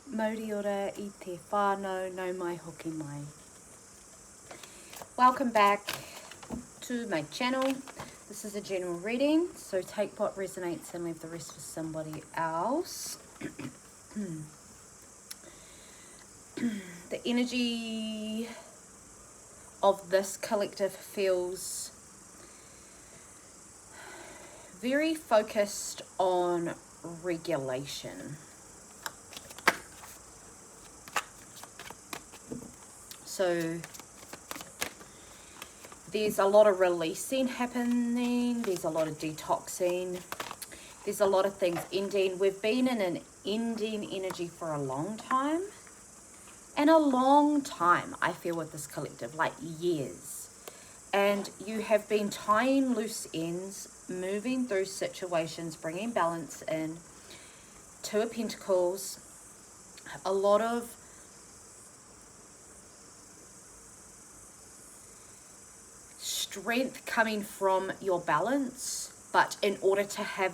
Mauri Ora I te whānau no mai hoki mai. Welcome back to my channel. This is a general reading, so take what resonates and leave the rest for somebody else. The energy of this collective feels very focused on regulation. So there's a lot of releasing happening, there's a lot of detoxing, there's a lot of things ending. We've been in an ending energy for a long time. And a long time, I feel, with this collective, like years. And you have been tying loose ends, moving through situations, bringing balance in. Two of Pentacles, a lot of strength coming from your balance, but in order to have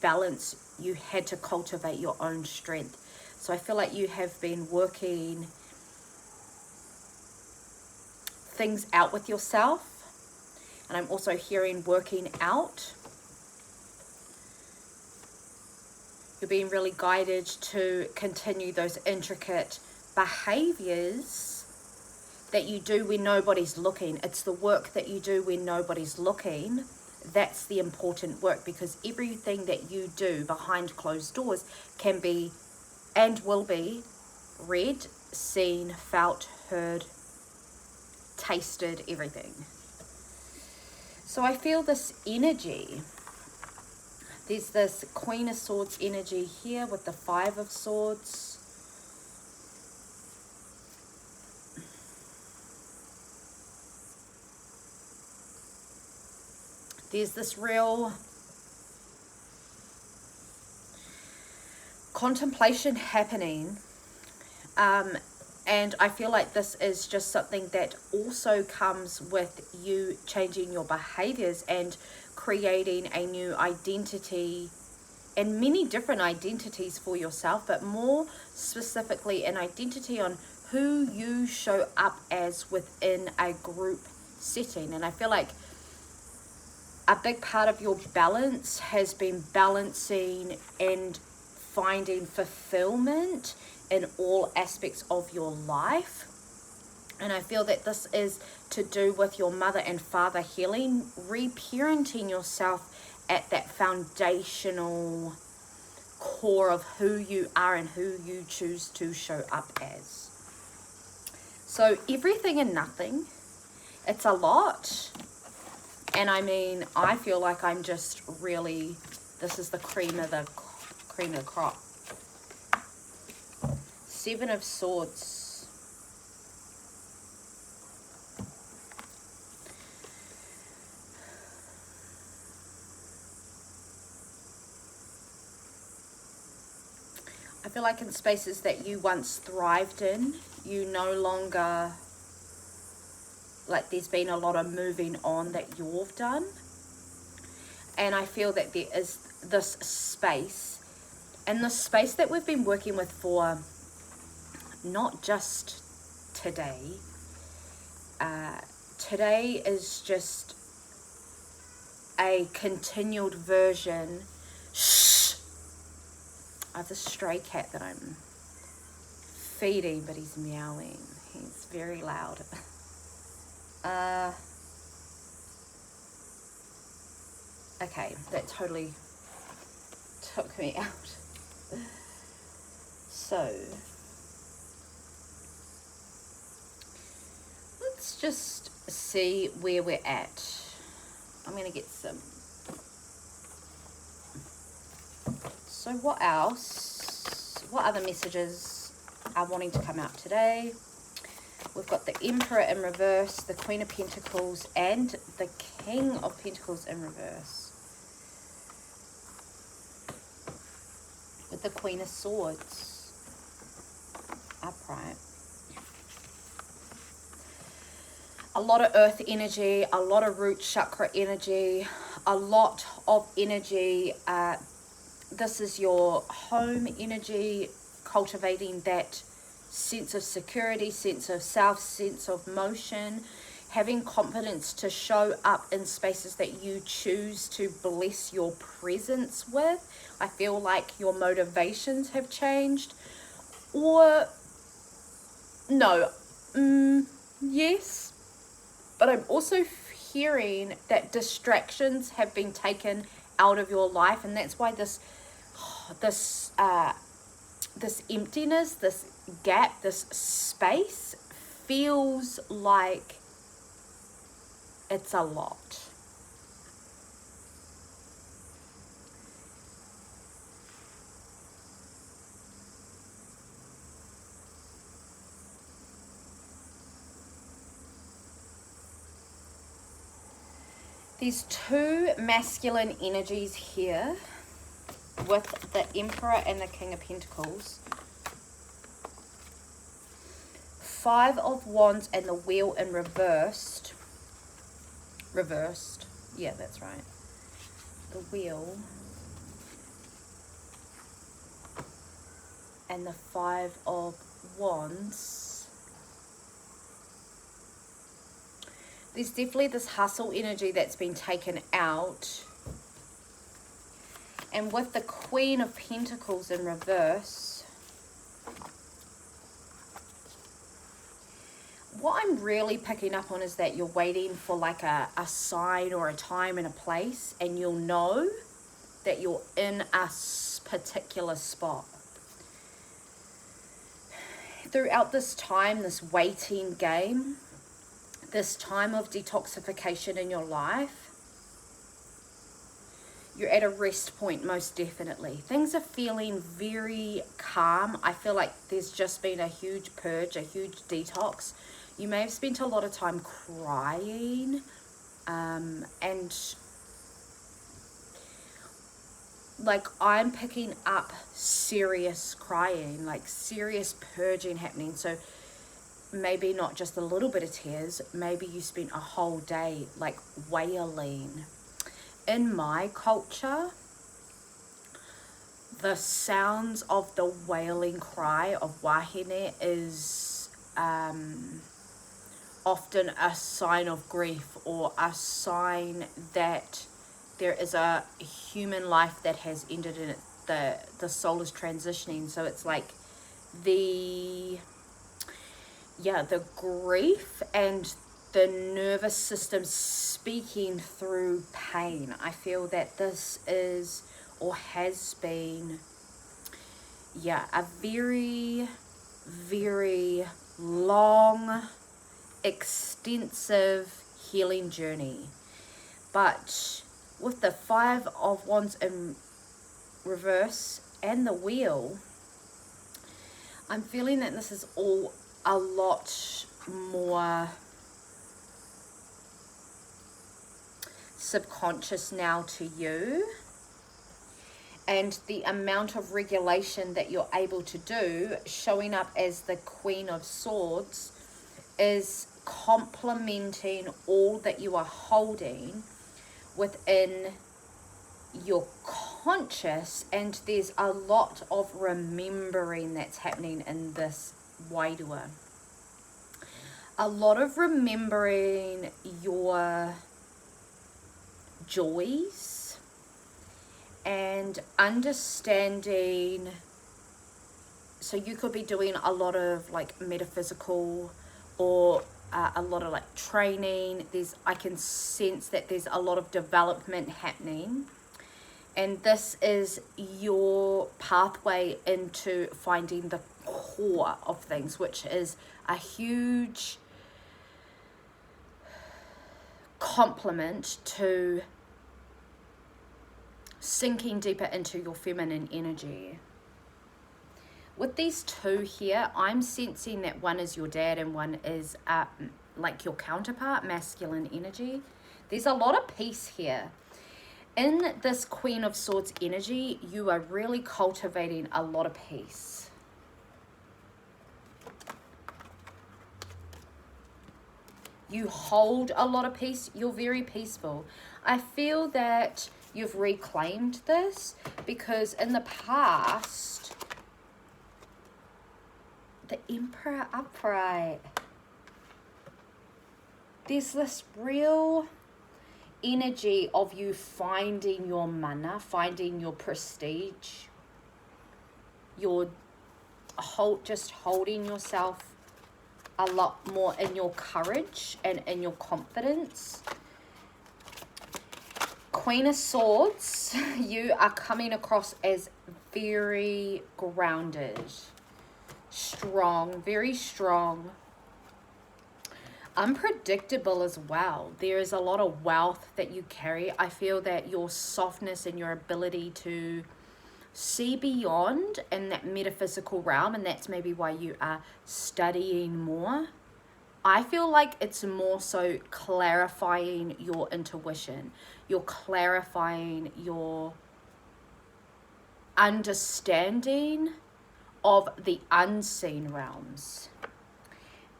balance, you had to cultivate your own strength. So I feel like you have been working things out with yourself. And I'm also hearing working out. You're being really guided to continue those intricate behaviors that you do when nobody's looking. It's the work that you do when nobody's looking. That's the important work, because everything that you do behind closed doors can be and will be read, seen, felt, heard, tasted, everything. So I feel this energy. There's this Queen of Swords energy here with the Five of Swords. There's this real contemplation happening, and I feel like this is just something that also comes with you changing your behaviors and creating a new identity, and many different identities for yourself, but more specifically an identity on who you show up as within a group setting. And I feel like a big part of your balance has been balancing and finding fulfillment in all aspects of your life. And I feel that this is to do with your mother and father healing, reparenting yourself at that foundational core of who you are and who you choose to show up as. So everything and nothing, it's a lot. And I mean, I feel like I'm just really, this is the cream of the crop. Seven of Swords. I feel like in spaces that you once thrived in, you no longer, like there's been a lot of moving on that you've done. And I feel that there is this space, and the space that we've been working with for not just today. Today is just a continued version. Shh! I have this stray cat that I'm feeding, but he's meowing. He's very loud. Okay, that totally took me out. So let's just see where we're at. I'm going to get some. So what else? What other messages are wanting to come out today? We've got the Emperor in reverse, the Queen of Pentacles, and the King of Pentacles in reverse. With the Queen of Swords upright. A lot of earth energy, a lot of root chakra energy, a lot of energy. This is your home energy, cultivating that sense of security, sense of self, sense of motion, having confidence to show up in spaces that you choose to bless your presence with. I feel like your motivations have changed. Or, no, yes, but I'm also hearing that distractions have been taken out of your life, and that's why this emptiness, this gap, this space feels like it's a lot. These two masculine energies here with the Emperor and the King of Pentacles. 5 of Wands and the Wheel in reversed. Yeah, that's right. The Wheel and the 5 of Wands. There's definitely this hustle energy that's been taken out. And with the Queen of Pentacles in reverse, what I'm really picking up on is that you're waiting for like a sign or a time and a place, and you'll know that you're in a particular spot. Throughout this time, this waiting game, this time of detoxification in your life, you're at a rest point, most definitely. Things are feeling very calm. I feel like there's just been a huge purge, a huge detox. You may have spent a lot of time crying, and like I'm picking up serious crying, like serious purging happening. So maybe not just a little bit of tears, maybe you spent a whole day like wailing. In my culture, the sounds of the wailing cry of wahine is often a sign of grief, or a sign that there is a human life that has ended and the soul is transitioning. So it's like the grief and the nervous system speaking through pain. I feel that this is, or has been, a very, very long, extensive healing journey. But with the 5 of Wands in reverse and the Wheel, I'm feeling that this is all a lot more subconscious now to you, and the amount of regulation that you're able to do, showing up as the Queen of Swords, is complementing all that you are holding within your conscious. And there's a lot of remembering that's happening in this wairua. A lot of remembering your joys and understanding. So you could be doing a lot of like metaphysical, or a lot of like training. I can sense that there's a lot of development happening, and this is your pathway into finding the core of things, which is a huge complement to sinking deeper into your feminine energy. With these two here, I'm sensing that one is your dad and one is like your counterpart, masculine energy. There's a lot of peace here. In this Queen of Swords energy, you are really cultivating a lot of peace. You hold a lot of peace. You're very peaceful. I feel that you've reclaimed this, because in the past, the Emperor upright. There's this real energy of you finding your mana, finding your prestige, your just holding yourself a lot more in your courage and in your confidence. Queen of Swords, you are coming across as very grounded, strong, very strong, unpredictable as well. There is a lot of wealth that you carry. I feel that your softness and your ability to see beyond in that metaphysical realm, and that's maybe why you are studying more. I feel like it's more so clarifying your intuition. You're clarifying your understanding of the unseen realms.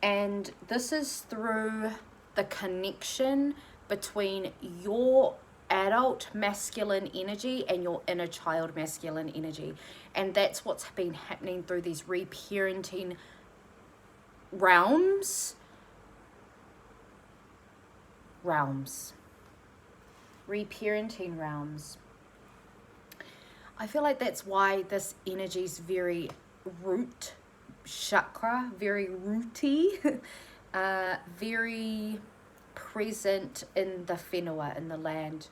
And this is through the connection between your adult masculine energy and your inner child masculine energy. And that's what's been happening through these reparenting realms. Reparenting realms. I feel like that's why this energy is very root chakra, very rooty, very present in the whenua, in the land.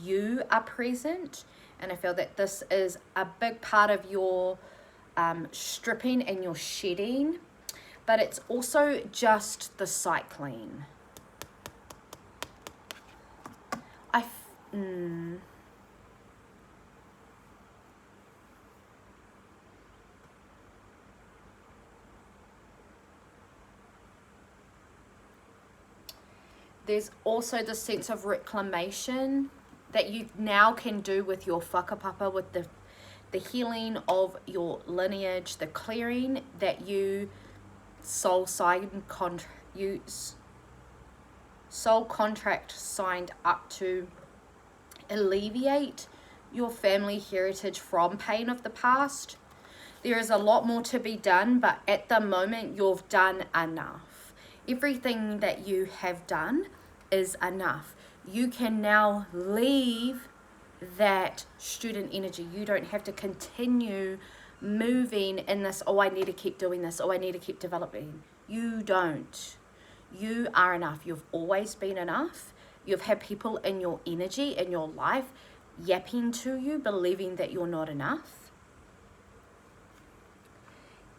You are present, and I feel that this is a big part of your stripping and your shedding, but it's also just the cycling. There's also the sense of reclamation that you now can do with your whakapapa, with the healing of your lineage, the clearing that you soul contract signed up to alleviate your family heritage from pain of the past. There is a lot more to be done, but at the moment you've done enough. Everything that you have done is enough. You can now leave that student energy. You don't have to continue moving in this, oh, I need to keep doing this, oh, I need to keep developing. You don't. You are enough. You've always been enough. You've had people in your energy, in your life, yapping to you, believing that you're not enough.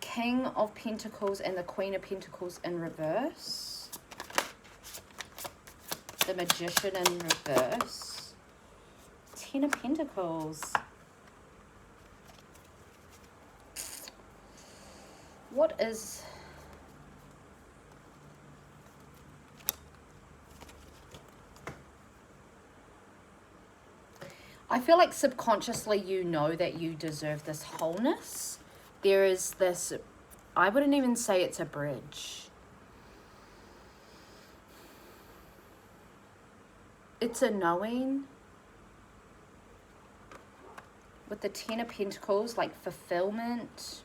King of Pentacles and the Queen of Pentacles in reverse. The Magician in reverse. Ten of Pentacles. What is... I feel like subconsciously you know that you deserve this wholeness. There is this, I wouldn't even say it's a bridge. It's a knowing. With the Ten of Pentacles, like fulfillment.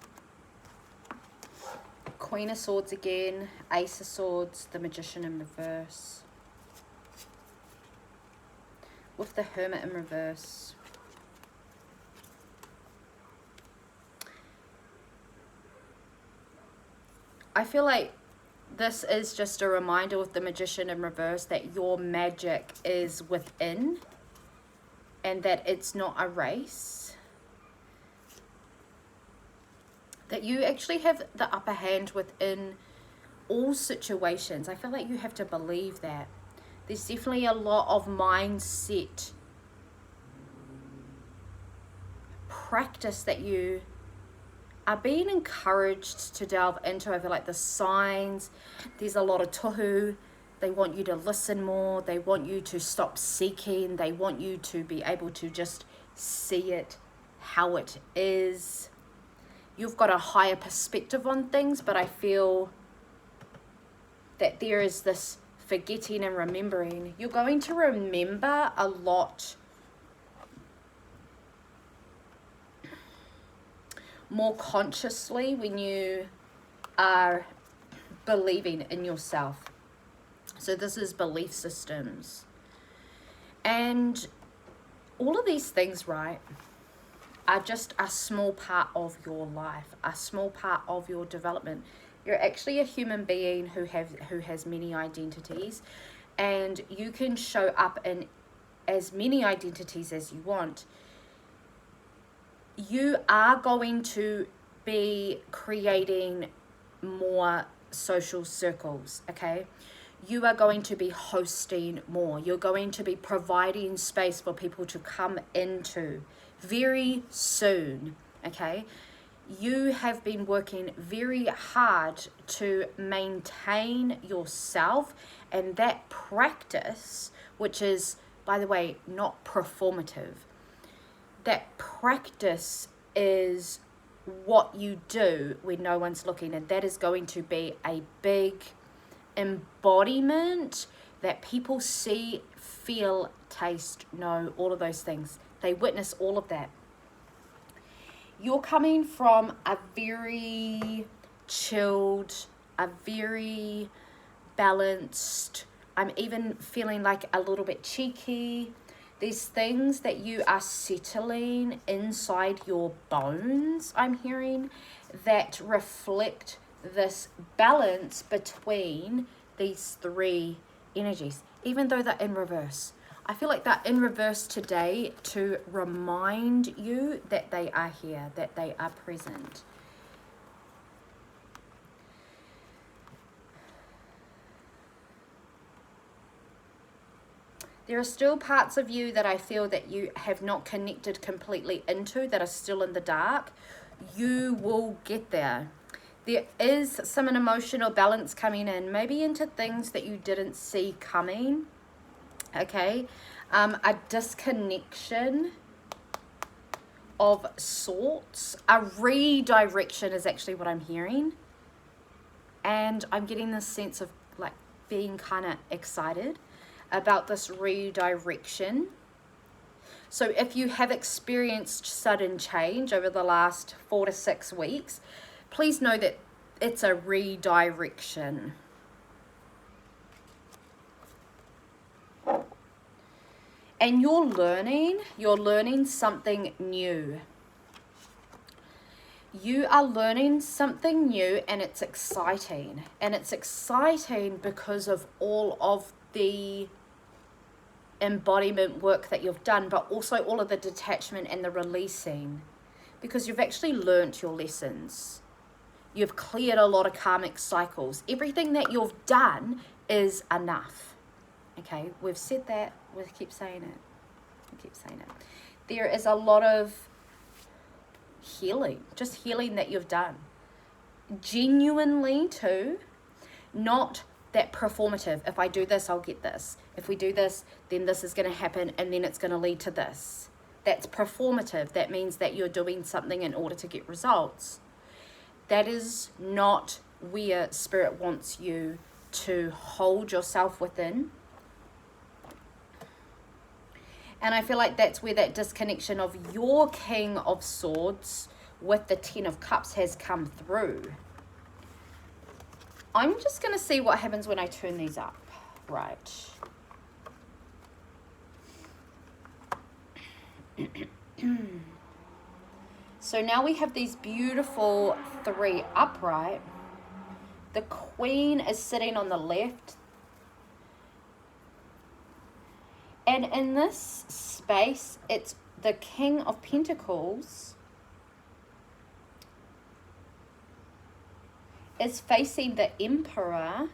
Queen of Swords again, Ace of Swords, the Magician in reverse. With the Hermit in reverse. I feel like this is just a reminder with the Magician in reverse that your magic is within and that it's not a race. That you actually have the upper hand within all situations. I feel like you have to believe that. There's definitely a lot of mindset practice that you are being encouraged to delve into. I feel like the signs, there's a lot of tohu. They want you to listen more. They want you to stop seeking. They want you to be able to just see it how it is. You've got a higher perspective on things, but I feel that there is this forgetting and remembering. You're going to remember a lot more consciously when you are believing in yourself. So this is belief systems. And all of these things, right, are just a small part of your life, a small part of your development. You're actually a human being who has many identities, and you can show up in as many identities as you want. You are going to be creating more social circles, okay? You are going to be hosting more. You're going to be providing space for people to come into very soon, okay? You have been working very hard to maintain yourself, and that practice, which is, by the way, not performative, that practice is what you do when no one's looking, and that is going to be a big embodiment that people see, feel, taste, know, all of those things. They witness all of that. You're coming from a very chilled, a very balanced, I'm even feeling like a little bit cheeky. There's things that you are settling inside your bones, I'm hearing, that reflect this balance between these three energies, even though they're in reverse. I feel like they're in reverse today to remind you that they are here, that they are present. There are still parts of you that I feel that you have not connected completely into, that are still in the dark. You will get there. There is some an emotional balance coming in, maybe into things that you didn't see coming, okay? A disconnection of sorts, a redirection is actually what I'm hearing. And I'm getting this sense of like being kind of excited about this redirection. So if you have experienced sudden change over the last 4 to 6 weeks, please know that it's a redirection. And you're learning something new. You are learning something new, and it's exciting. And it's exciting because of all of the embodiment work that you've done, but also all of the detachment and the releasing, because you've actually learnt your lessons. You've cleared a lot of karmic cycles. Everything that you've done is enough. Okay, we've said that. We keep saying it. There is a lot of healing, just healing that you've done. Genuinely too, not that performative. If I do this, I'll get this. If we do this, then this is going to happen, and then it's going to lead to this. That's performative. That means that you're doing something in order to get results. That is not where Spirit wants you to hold yourself within. And I feel like that's where that disconnection of your King of Swords with the Ten of Cups has come through. I'm just going to see what happens when I turn these up. Right. So now we have these beautiful 3 upright. The Queen is sitting on the left. And in this space, it's the King of Pentacles is facing the Emperor.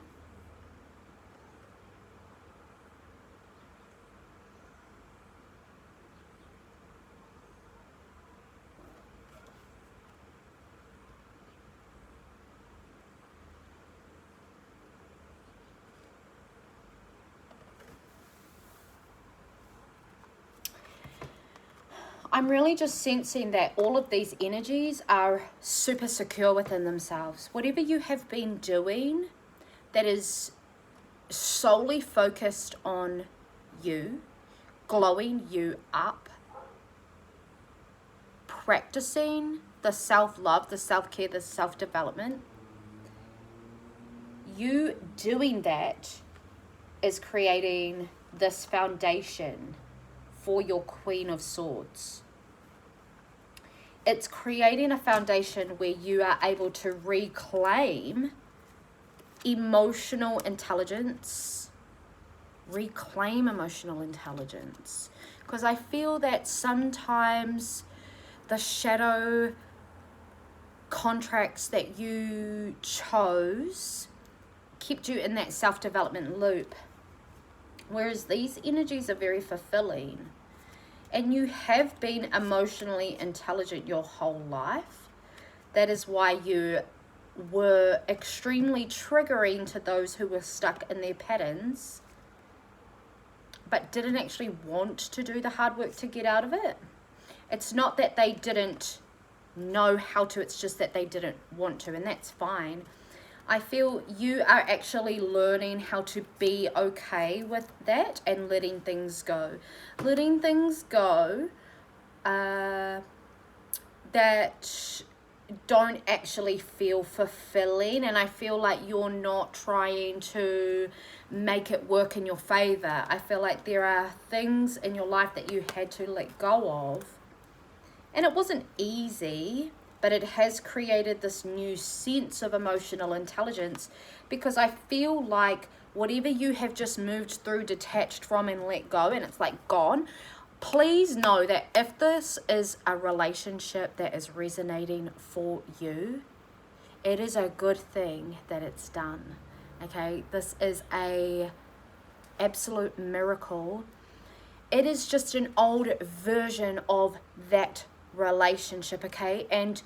I'm really just sensing that all of these energies are super secure within themselves. Whatever you have been doing that is solely focused on you, glowing you up, practicing the self-love, the self-care, the self-development, you doing that is creating this foundation for your Queen of Swords. It's creating a foundation where you are able to reclaim emotional intelligence. Reclaim emotional intelligence. Because I feel that sometimes the shadow contracts that you chose kept you in that self-development loop. Whereas these energies are very fulfilling. And you have been emotionally intelligent your whole life. That is why you were extremely triggering to those who were stuck in their patterns, but didn't actually want to do the hard work to get out of it. It's not that they didn't know how to, it's just that they didn't want to, and that's fine. I feel you are actually learning how to be okay with that and letting things go. Letting things go that don't actually feel fulfilling, and I feel like you're not trying to make it work in your favor. I feel like there are things in your life that you had to let go of, and it wasn't easy, but it has created this new sense of emotional intelligence, because I feel like whatever you have just moved through, detached from, and let go, and it's like gone, please know that if this is a relationship that is resonating for you, it is a good thing that it's done. Okay, this is a absolute miracle. It is just an old version of that relationship, okay? And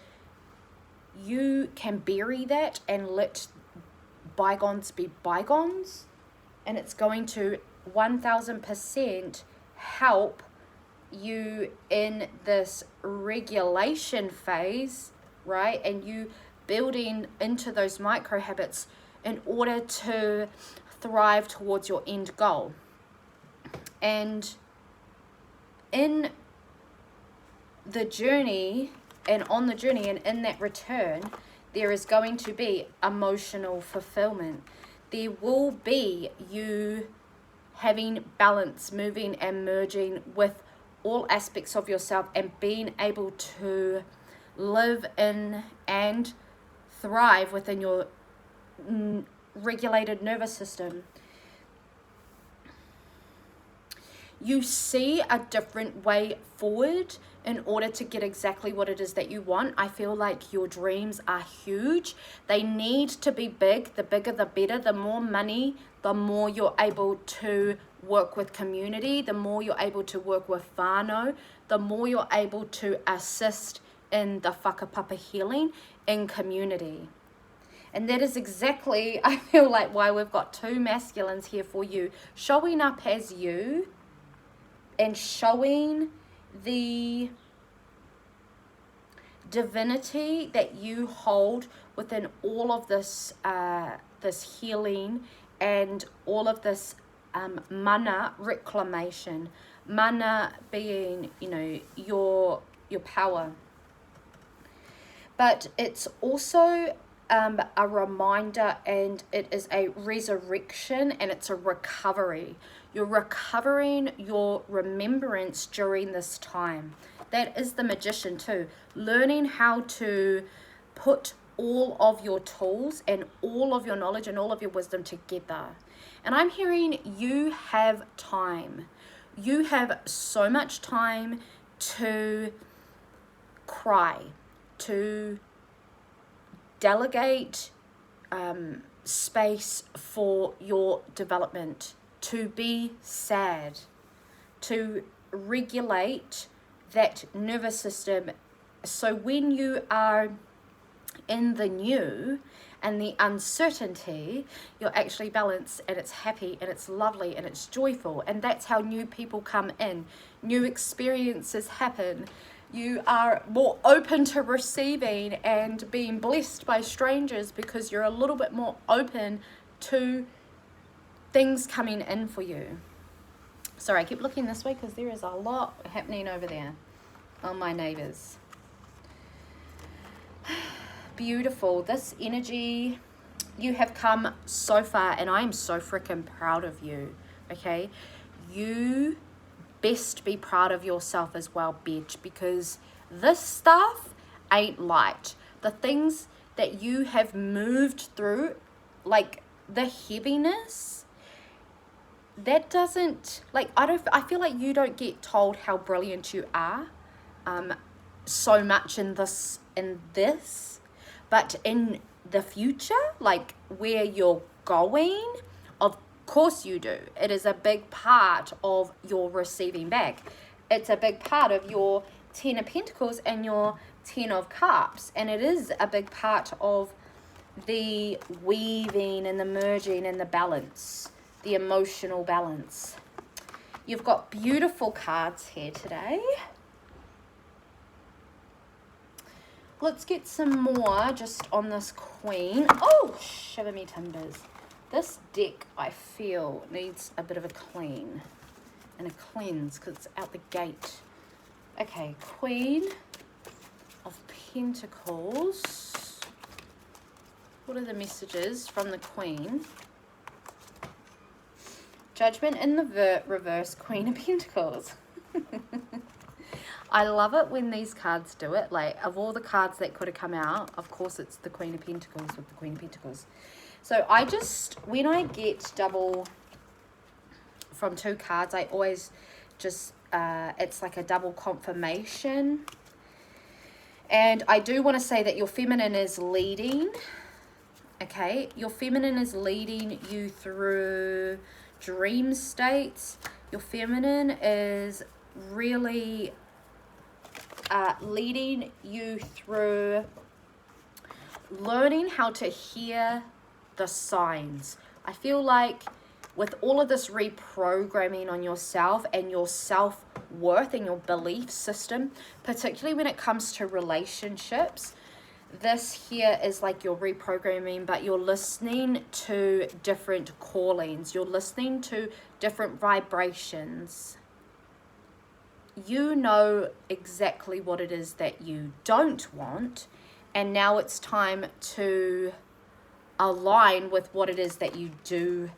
you can bury that and let bygones be bygones, and it's going to 1000% help you in this regulation phase, right? And you building into those micro habits in order to thrive towards your end goal. And in the journey and on the journey and in that return, there is going to be emotional fulfillment. There will be you having balance, moving and merging with all aspects of yourself and being able to live in and thrive within your regulated nervous system. You see a different way forward in order to get exactly what it is that you want. I feel like your dreams are huge. They need to be big. The bigger the better. The more money, the more you're able to work with community, the more you're able to work with whānau, the more you're able to assist in the whakapapa healing in community. And that is exactly, I feel like, why we've got two masculines here for you, showing up as you and showing the divinity that you hold within all of this this healing and all of this mana reclamation. Mana being, you know, your power. But it's also a reminder, and it is a resurrection, and it's a recovery. You're recovering your remembrance during this time. That is the magician too. Learning how to put all of your tools and all of your knowledge and all of your wisdom together. And I'm hearing you have time. You have so much time to cry, to delegate space for your development, to be sad, to regulate that nervous system. So when you are in the new and the uncertainty, you're actually balanced, and it's happy and it's lovely and it's joyful. And that's how new people come in, new experiences happen. You are more open to receiving and being blessed by strangers because you're a little bit more open to things coming in for you. Sorry, I keep looking this way because there is a lot happening over there on my neighbors. Beautiful. This energy You have come so far, and I am so freaking proud of you, okay? You best be proud of yourself as well, bitch, because this stuff ain't light. The things that you have moved through, like the heaviness, that doesn't, like, I feel like you don't get told how brilliant you are so much in this, but in the future, like where you're going, of course you do. It is a big part of your receiving back. It's a big part of your 10 of Pentacles and your 10 of Cups, and it is a big part of the weaving and the merging and the balance, the emotional balance. You've got beautiful cards here today. Let's get some more just on this Queen. Oh, shiver me timbers. This deck, I feel, needs a bit of a clean and a cleanse because it's out the gate. Okay, Queen of Pentacles. What are the messages from the Queen? Judgment in the reverse, Queen of Pentacles. I love it when these cards do it. Like, of all the cards that could have come out, of course it's the Queen of Pentacles with the Queen of Pentacles. So I just, when I get double from two cards, I always just, it's like a double confirmation. And I do want to say that your feminine is leading. Okay, your feminine is leading you through dream states. Your feminine is really leading you through learning how to hear the signs. I feel like with all of this reprogramming on yourself and your self-worth and your belief system, particularly when it comes to relationships, this here is like you're reprogramming, but you're listening to different callings. You're listening to different vibrations. You know exactly what it is that you don't want, and now it's time to align with what it is that you do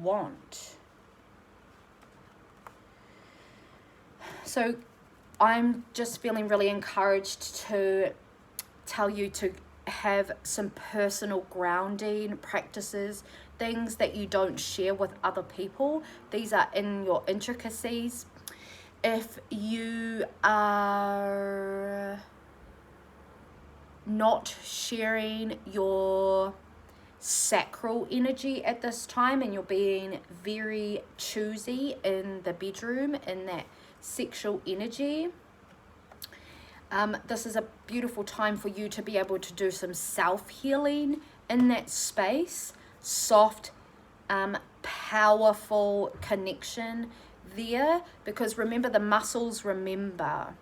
want. So I'm just feeling really encouraged to tell you to have some personal grounding practices, things that you don't share with other people. These are in your intricacies. If you are not sharing your sacral energy at this time and you're being very choosy in the bedroom, in that sexual energy, this is a beautiful time for you to be able to do some self-healing in that space. Soft, powerful connection there, because remember, the muscles remember.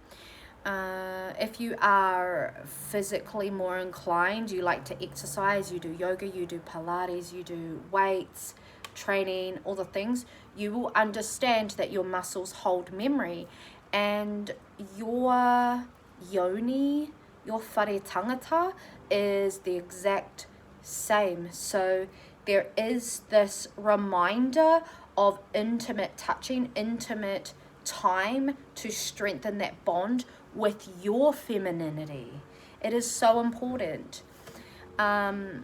If you are physically more inclined, you like to exercise, you do yoga, you do Pilates, you do weights, training, all the things, you will understand that your muscles hold memory, and your yoni, your whare tangata, is the exact same. So there is this reminder of intimate touching, intimate time to strengthen that bond with your femininity. It is so important. I've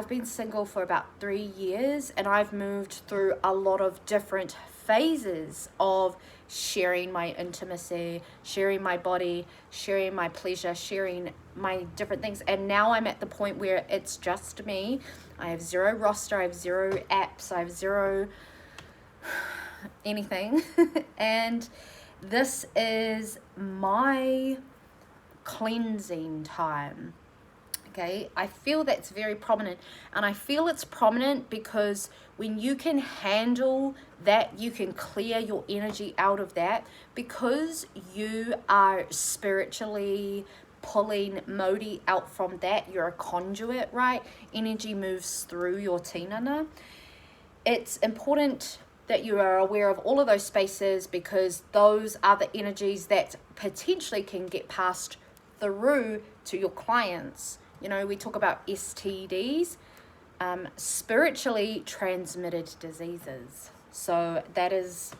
been single for about 3 years, and I've moved through a lot of different phases of sharing my intimacy, sharing my body, sharing my pleasure, sharing my different things. And now I'm at the point where it's just me. I have zero roster, I have zero apps, I have zero anything. And this is my cleansing time. Okay, I feel that's very prominent, and I feel it's prominent because when you can handle that, you can clear your energy out of that, because you are spiritually pulling Mauri out from that. You're a conduit, right? Energy moves through your tinana. It's important that you are aware of all of those spaces, because those are the energies that potentially can get passed through to your clients. You know, we talk about STDs, spiritually transmitted diseases. So that is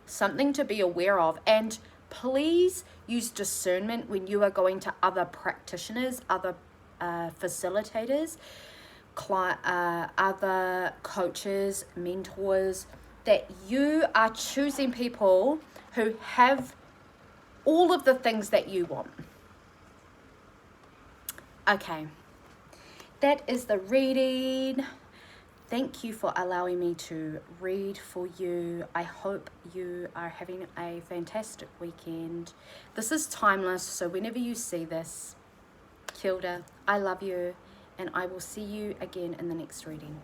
something to be aware of. And please use discernment when you are going to other practitioners, other facilitators, other coaches, mentors, that you are choosing people who have all of the things that you want. Okay, that is the reading. Thank you for allowing me to read for you. I hope you are having a fantastic weekend. This is timeless, so whenever you see this, kia ora, I love you, and I will see you again in the next reading.